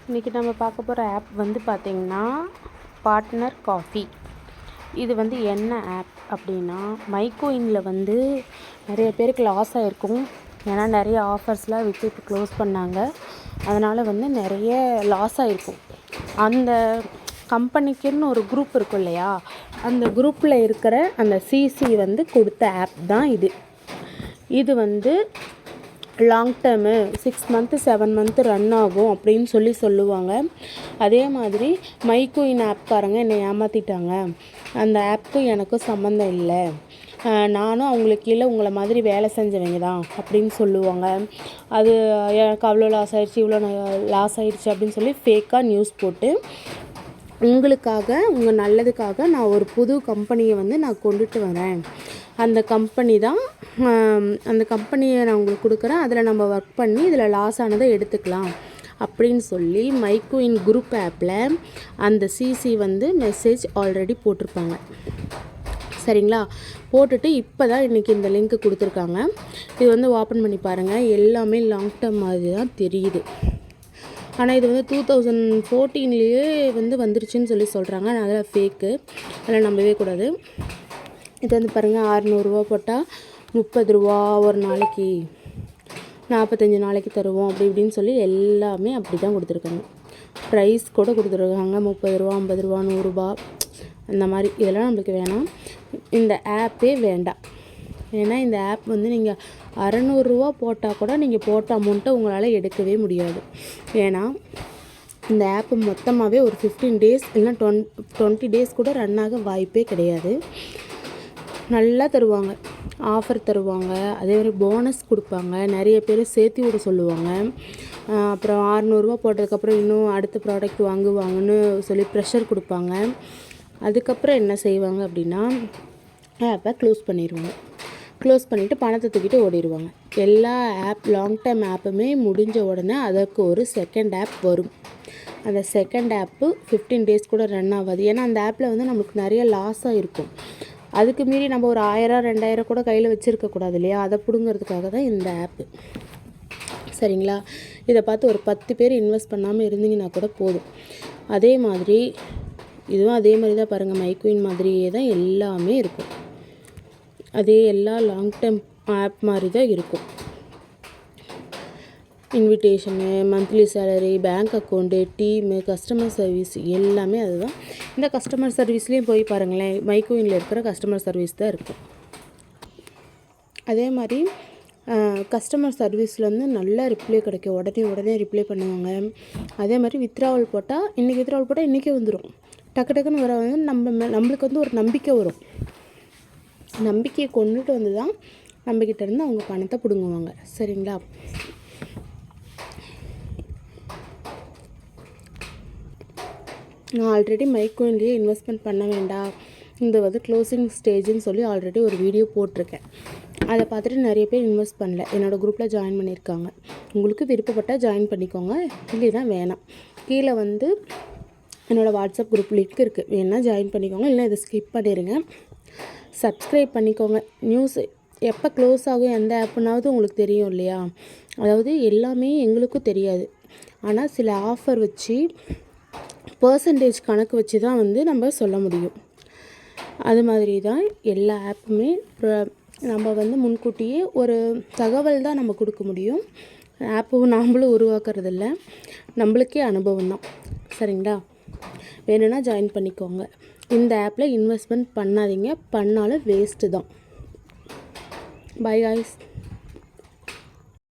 இன்றைக்கி நம்ம பார்க்க போகிற ஆப் வந்து பார்த்திங்கன்னா பார்ட்னர் காஃபி. இது வந்து என்ன ஆப் அப்படின்னா, மைகோயினில் வந்து நிறைய பேருக்கு லாஸ் ஆகிருக்கும். ஏன்னா நிறைய ஆஃபர்ஸ்லாம் விட்டு இப்போ க்ளோஸ் பண்ணாங்க. அதனால் வந்து நிறைய லாஸ் ஆகிருக்கும். அந்த கம்பெனிக்குன்னு ஒரு குரூப் இருக்கும் இல்லையா, அந்த குரூப்பில் இருக்கிற அந்த சிசி வந்து கொடுத்த ஆப் தான் இது. இது வந்து long term 6 month 7 month run ஆகும் அப்படின்னு சொல்லுவாங்க. அதே மாதிரி மைகோயின் ஆப்காரங்க என்னை ஏமாற்றிட்டாங்க, அந்த ஆப்புக்கும் எனக்கும் சம்மந்தம் இல்லை, நானும் அவங்களுக்கு கீழே உங்களை மாதிரி வேலை செஞ்சவங்க தான் அப்படின்னு சொல்லுவாங்க. அது எனக்கு அவ்வளோ லாஸ் ஆகிடுச்சு, இவ்வளோ லாஸ் ஆகிடுச்சு அப்படின்னு சொல்லி ஃபேக்காக நியூஸ் போட்டு உங்களுக்காக, உங்கள் நல்லதுக்காக நான் ஒரு புது கம்பெனியை வந்து நான் கொண்டுட்டு வரேன். அந்த கம்பெனி தான், அந்த கம்பெனியை நான் உங்களுக்கு கொடுக்குறேன், அதில் நம்ம ஒர்க் பண்ணி இதில் லாஸ் ஆனதை எடுத்துக்கலாம் அப்படின்னு சொல்லி மைகோயின் குரூப் ஆப்பில் அந்த சிசி வந்து மெசேஜ் ஆல்ரெடி போட்டிருப்பாங்க. சரிங்களா? போட்டுட்டு இப்போ தான் இன்றைக்கி இந்த லிங்க் கொடுத்துருக்காங்க. இது வந்து ஓப்பன் பண்ணி பாருங்கள். எல்லாமே லாங் டேர்ம் மாதிரி தான் தெரியுது. ஆனால் இது வந்து 2014 வந்து வந்துருச்சுன்னு சொல்கிறாங்க. ஆனால் அதில் ஃபேக்கு, அதில் நம்பவே கூடாது. இது வந்து பாருங்கள், 600 போட்டால் 30 ரூபா ஒரு நாளைக்கு, 45 நாளைக்கு தருவோம் அப்படி இப்படின்னு சொல்லி எல்லாமே அப்படி தான் கொடுத்துருக்காங்க. ப்ரைஸ் கூட கொடுத்துருக்காங்க, 30 ரூபா, 50 ரூபா, 100 ரூபா அந்த மாதிரி. இதெல்லாம் நம்மளுக்கு வேணாம், இந்த ஆப்பே வேண்டாம். ஏன்னா இந்த ஆப் வந்து நீங்கள் 600 ரூபா போட்டால் கூட நீங்கள் போட்ட அமௌண்ட்டை உங்களால் எடுக்கவே முடியாது. ஏன்னா இந்த ஆப்பு மொத்தமாகவே ஒரு 15 டேஸ் இல்லைனா 20 டேஸ் கூட ரன் ஆக வாய்ப்பே கிடையாது. நல்லா தருவாங்க, ஆஃபர் தருவாங்க, அதே மாதிரி போனஸ் கொடுப்பாங்க, நிறைய பேர் சேர்த்து விட சொல்லுவாங்க. அப்புறம் 600 ரூபா போட்டதுக்கப்புறம் இன்னும் அடுத்த ப்ராடக்ட் வாங்குவாங்கன்னு சொல்லி ப்ரெஷர் கொடுப்பாங்க. அதுக்கப்புறம் என்ன செய்வாங்க அப்படின்னா, ஆப்பை க்ளோஸ் பண்ணிடுவாங்க. க்ளோஸ் பண்ணிவிட்டு பணத்தை தூக்கிட்டு ஓடிடுவாங்க. எல்லா ஆப் லாங் டேர்ம் ஆப்புமே முடிஞ்ச உடனே அதற்கு ஒரு செகண்ட் ஆப் வரும். அந்த செகண்ட் ஆப்பு 15 டேஸ் கூட ரன் ஆகாது. ஏன்னா அந்த ஆப்பில் வந்து நம்மளுக்கு நிறைய லாஸாக இருக்கும். அதுக்கு மீறி நம்ம ஒரு 1000 2000 கூட கையில் வச்சுருக்கக்கூடாது இல்லையா, அதை பிடுங்கிறதுக்காக தான் இந்த ஆப்பு. சரிங்களா? இதை பார்த்து ஒரு 10 பேர் இன்வெஸ்ட் பண்ணாமல் இருந்தீங்கன்னா கூட போதும். அதே மாதிரி இதுவும் அதே மாதிரி தான் பாருங்கள், மைகோயின் மாதிரியே தான் எல்லாமே இருக்கும். அதே எல்லா லாங் டேர்ம் ஆப் மாதிரி தான் இருக்கும். Invitation, monthly salary, bank account, team, customer service எல்லாமே அதுதான். இந்த கஸ்டமர் சர்வீஸ்லேயும் போய் பாருங்களேன், மைகோயினில் இருக்கிற கஸ்டமர் சர்வீஸ் தான் இருக்கும். அதே மாதிரி கஸ்டமர் சர்வீஸில் வந்து நல்ல ரிப்ளை கிடைக்கும், உடனே ரிப்ளை பண்ணுவாங்க. அதே மாதிரி வித்ட்ராவல் போட்டால் இன்றைக்கி வித்ட்ராவல் போட்டால் இன்றைக்கே வந்துடும். டக்குன்னு வர வந்து நம்மளுக்கு வந்து ஒரு நம்பிக்கை வரும். நம்பிக்கையை கொண்டுட்டு வந்து தான் நம்மக்கிட்டேருந்து அவங்க பணத்தை பிடுங்குவாங்க. சரிங்களா? நான் ஆல்ரெடி மைகோயின்லேயே இன்வெஸ்ட்மெண்ட் பண்ண வேண்டாம், இந்த வந்து க்ளோசிங் ஸ்டேஜுன்னு சொல்லி ஆல்ரெடி ஒரு வீடியோ போட்டிருக்கேன். அதை பார்த்துட்டு நிறைய பேர் இன்வெஸ்ட் பண்ணல, என்னோடய குரூப்பில் ஜாயின் பண்ணியிருக்காங்க. உங்களுக்கு விருப்பப்பட்டால் ஜாயின் பண்ணிக்கோங்க, இல்லைனா வேணாம். கீழே வந்து என்னோடய வாட்ஸ்அப் குரூப் லிங்க் இருக்குது, வேணால் ஜாயின் பண்ணிக்கோங்க, இல்லை இதை ஸ்கிப் பண்ணிடுங்க. சப்ஸ்கிரைப் பண்ணிக்கோங்க. நியூஸ் எப்போ க்ளோஸ் ஆகும் எந்த ஆப்புனாவது உங்களுக்கு தெரியும் இல்லையா? அதாவது எல்லாமே எங்களுக்கும் தெரியாது, ஆனால் சில ஆஃபர் வச்சு பர்சன்டேஜ் கணக்கு வச்சு தான் வந்து நம்ம சொல்ல முடியும். அது மாதிரி தான் எல்லா ஆப்புமே. நம்ம வந்து முன்கூட்டியே ஒரு தகவல் தான் நம்ம கொடுக்க முடியும். ஆப்பு நாம்ளும் உருவாக்குறதில்ல, நம்மளுக்கே அனுபவம் தான். சரிங்களா? வேணும்னா ஜாயின் பண்ணிக்கோங்க. இந்த ஆப்பில் இன்வெஸ்ட்மெண்ட் பண்ணாதீங்க, பண்ணாலும் வேஸ்ட்டு தான். By guys.